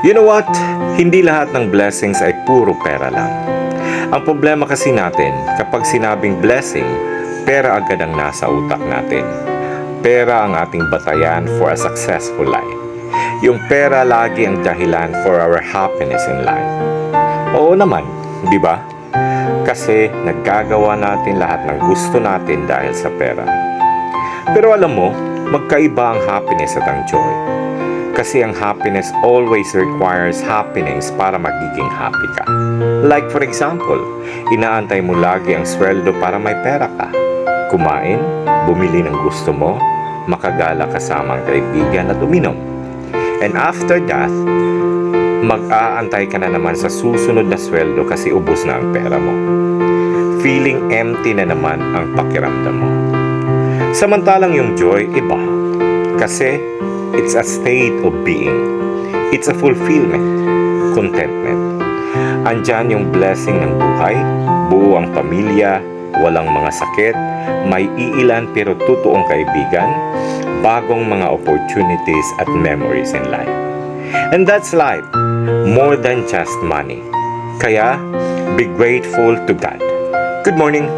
You know what? Hindi lahat ng blessings ay puro pera lang. Ang problema kasi natin, kapag sinabing blessing, pera agad ang nasa utak natin. Pera ang ating batayan for a successful life. Yung pera lagi ang dahilan for our happiness in life. Oo naman, di ba? Kasi naggagawa natin lahat ng gusto natin dahil sa pera. Pero alam mo, magkaiba ang happiness at ang joy. Kasi ang happiness always requires happiness para magiging happy ka. Like for example, inaantay mo lagi ang sweldo para may pera ka. Kumain, bumili ng gusto mo, makagala kasama ang kaibigan at uminom. And after that, mag-aantay ka na naman sa susunod na sweldo kasi ubos na ang pera mo. Feeling empty na naman ang pakiramdam mo. Samantalang yung joy, iba. Kasi it's a state of being. It's a fulfillment, contentment. Andyan yung blessing ng buhay, buo ang pamilya, walang mga sakit, may iilan pero totoong kaibigan, bagong mga opportunities at memories in life. And that's life, more than just money. Kaya, be grateful to God. Good morning!